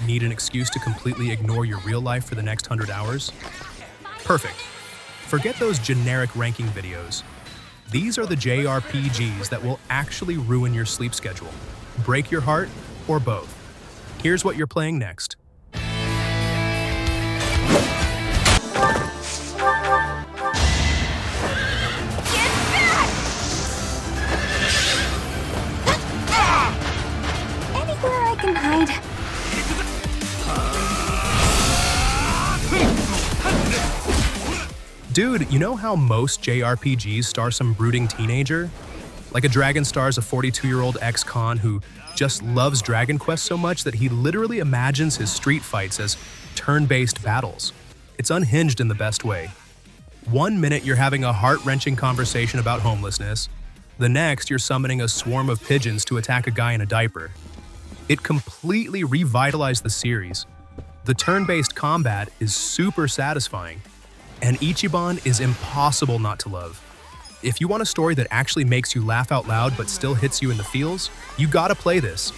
Need an excuse to completely ignore your real life for the next 100 hours? Perfect. Forget those generic ranking videos. These are the JRPGs that will actually ruin your sleep schedule, break your heart, or both. Here's what you're playing next. Anywhere I can hide. Dude, you know how most JRPGs star some brooding teenager? Like a dragon stars a 42-year-old ex-con who just loves Dragon Quest so much that he literally imagines his street fights as turn-based battles. It's unhinged in the best way. One minute you're having a heart-wrenching conversation about homelessness, the next you're summoning a swarm of pigeons to attack a guy in a diaper. It completely revitalized the series. The turn-based combat is super satisfying, and Ichiban is impossible not to love. If you want a story that actually makes you laugh out loud but still hits you in the feels, you gotta play this.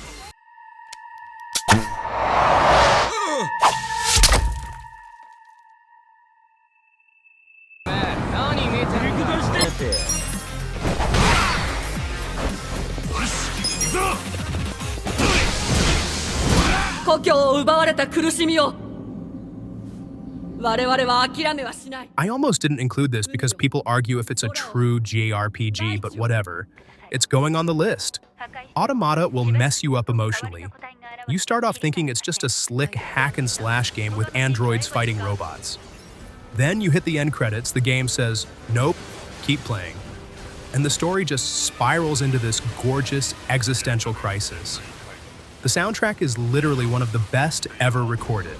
I almost didn't include this because people argue if it's a true JRPG, but whatever. It's going on the list. Automata will mess you up emotionally. You start off thinking it's just a slick hack-and-slash game with androids fighting robots. Then you hit the end credits, the game says, nope, keep playing. And the story just spirals into this gorgeous existential crisis. The soundtrack is literally one of the best ever recorded.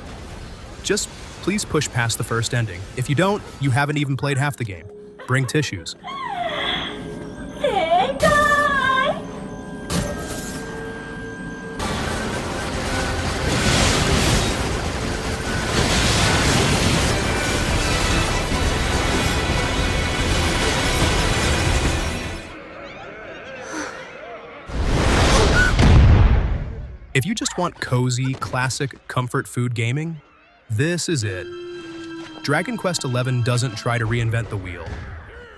Just please push past the first ending. If you don't, you haven't even played half the game. Bring tissues. If you just want cozy, classic, comfort food gaming, this is it. Dragon Quest XI doesn't try to reinvent the wheel.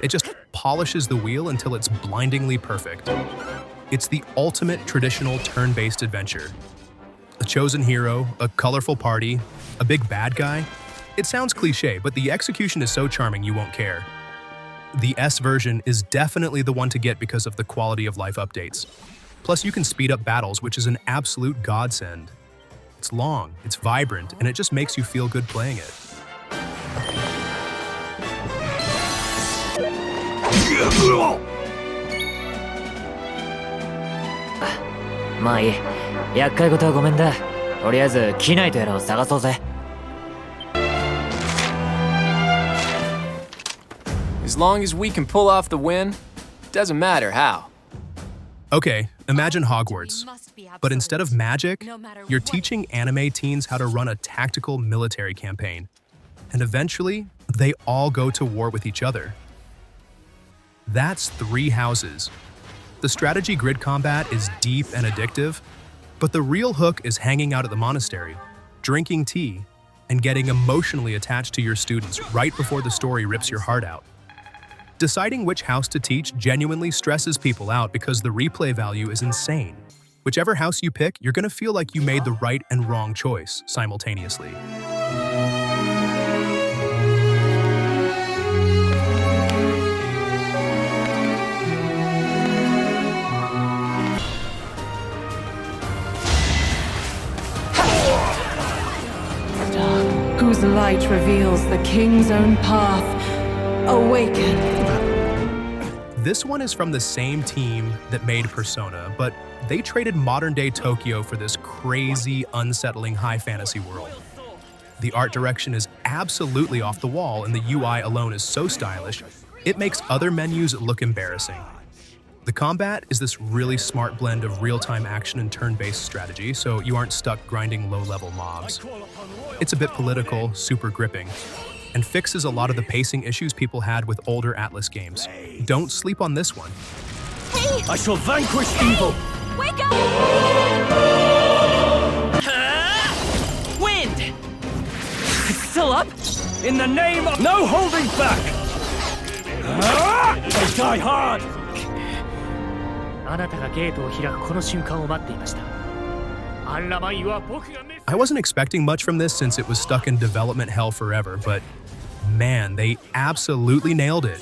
It just polishes the wheel until it's blindingly perfect. It's the ultimate traditional turn-based adventure. A chosen hero, a colorful party, a big bad guy. It sounds cliche, but the execution is so charming you won't care. The S version is definitely the one to get because of the quality of life updates. Plus, you can speed up battles, which is an absolute godsend. It's long, it's vibrant, and it just makes you feel good playing it. まあいい。厄介事はごめんだ。とりあえず機内とやらを探そうぜ。As long as we can pull off the win, doesn't matter how. Okay, imagine Hogwarts. But instead of magic, you're teaching anime teens how to run a tactical military campaign. And eventually, they all go to war with each other. That's 3 houses. The strategy grid combat is deep and addictive, but the real hook is hanging out at the monastery, drinking tea, and getting emotionally attached to your students right before the story rips your heart out. Deciding which house to teach genuinely stresses people out because the replay value is insane. Whichever house you pick, you're gonna feel like you made the right and wrong choice simultaneously. Whose light reveals the king's own path. Awaken. This one is from the same team that made Persona, but they traded modern-day Tokyo for this crazy, unsettling high fantasy world. The art direction is absolutely off the wall, and the UI alone is so stylish, it makes other menus look embarrassing. The combat is this really smart blend of real-time action and turn-based strategy, so you aren't stuck grinding low-level mobs. It's a bit political, super gripping, and fixes a lot of the pacing issues people had with older Atlas games. Don't sleep on this one. Hey! I shall vanquish evil! Wake up! In the name of no holding back! They die hard! あなたがゲートを開くこの瞬間を待っていました。アンラマイは僕が I wasn't expecting much from this since it was stuck in development hell forever, but man, they absolutely nailed it.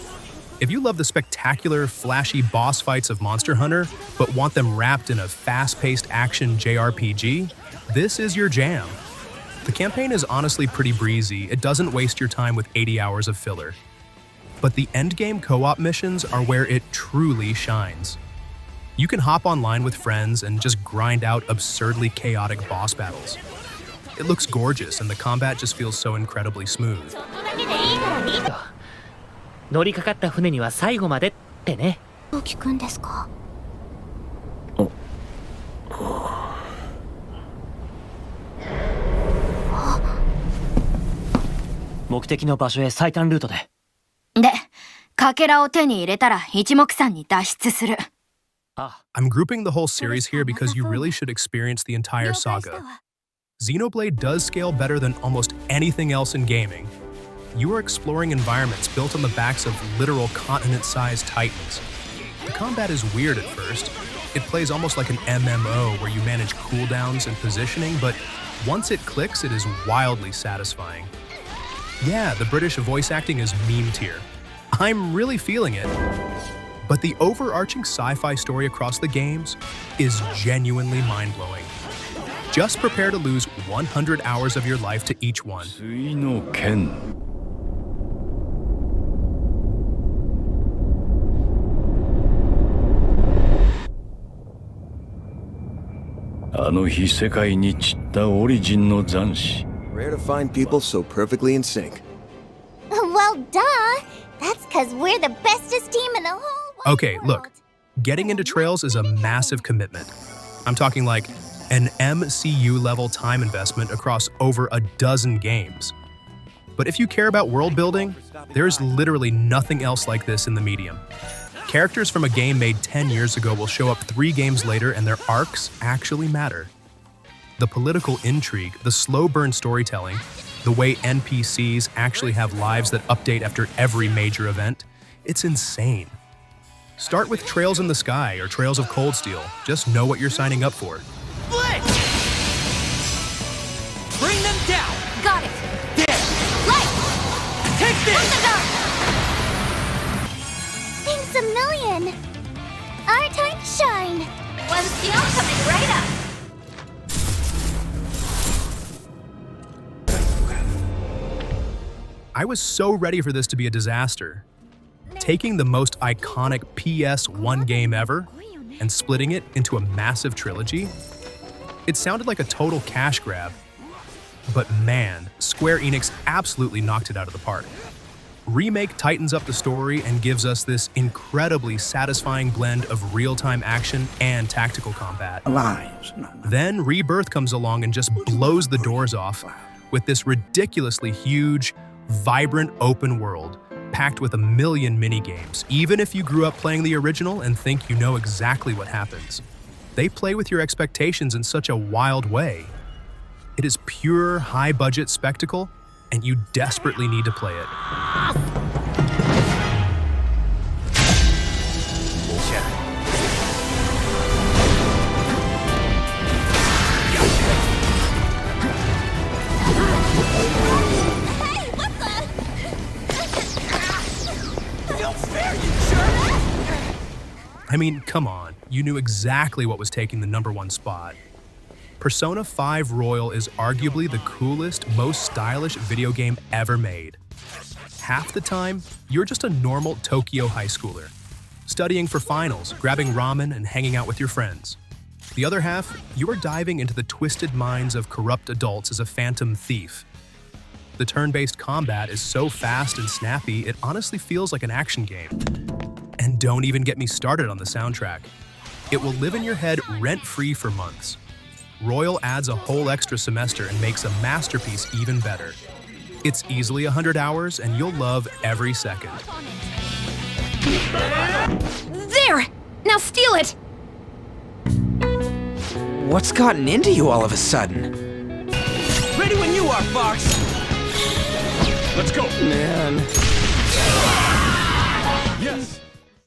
If you love the spectacular, flashy boss fights of Monster Hunter, but want them wrapped in a fast-paced action JRPG, this is your jam. The campaign is honestly pretty breezy. It doesn't waste your time with 80 hours of filler. But the endgame co-op missions are where it truly shines. You can hop online with friends and just grind out absurdly chaotic boss battles. It looks gorgeous and the combat just feels so incredibly smooth. 乗りかかった船には最後までってね。聞くんですか？目的の場所へ最短ルートで。で、かけらを手に入れたら一目散に脱出する。I'm grouping the whole series here because you really should experience the entire saga. Xenoblade does scale better than almost anything else in gaming. You are exploring environments built on the backs of literal continent-sized titans. The combat is weird at first. It plays almost like an MMO where you manage cooldowns and positioning, but once it clicks, it is wildly satisfying. Yeah, the British voice acting is meme tier. I'm really feeling it. But the overarching sci-fi story across the games is genuinely mind-blowing. Just prepare to lose 100 hours of your life to each one. あの日世界に散ったオリジンの残滓。 Rare to find people so perfectly in sync. Well, duh. That's because we're the bestest team in the whole world. Okay, look. Getting into Trails is a massive commitment. I'm talking like an MCU-level time investment across over a dozen games. But if you care about world building, there's literally nothing else like this in the medium. Characters from a game made 10 years ago will show up 3 games later and their arcs actually matter. The political intrigue, the slow burn storytelling, the way NPCs actually have lives that update after every major event, it's insane. Start with Trails in the Sky or Trails of Cold Steel. Just know what you're signing up for. Blitz! Bring them down! Got it. There! Light! Take this! Thanks a million. Our time to shine. One steel coming right up. I was so ready for this to be a disaster. Taking the most iconic PS1 game ever and splitting it into a massive trilogy, it sounded like a total cash grab. But man, Square Enix absolutely knocked it out of the park. Remake tightens up the story and gives us this incredibly satisfying blend of real-time action and tactical combat. Then Rebirth comes along and just blows the doors off with this ridiculously huge, vibrant open world packed with a million mini-games, even if you grew up playing the original and think you know exactly what happens. They play with your expectations in such a wild way. It is pure, high-budget spectacle, and you desperately need to play it. I mean, come on, you knew exactly what was taking the #1 spot. Persona 5 Royal is arguably the coolest, most stylish video game ever made. Half the time, you're just a normal Tokyo high schooler, studying for finals, grabbing ramen, and hanging out with your friends. The other half, you are diving into the twisted minds of corrupt adults as a phantom thief. The turn-based combat is so fast and snappy, it honestly feels like an action game. And don't even get me started on the soundtrack. It will live in your head rent-free for months. Royal adds a whole extra semester and makes a masterpiece even better. It's easily 100 hours, and you'll love every second. There! Now steal it! What's gotten into you all of a sudden? Ready when you are, Fox! Let's go. Man.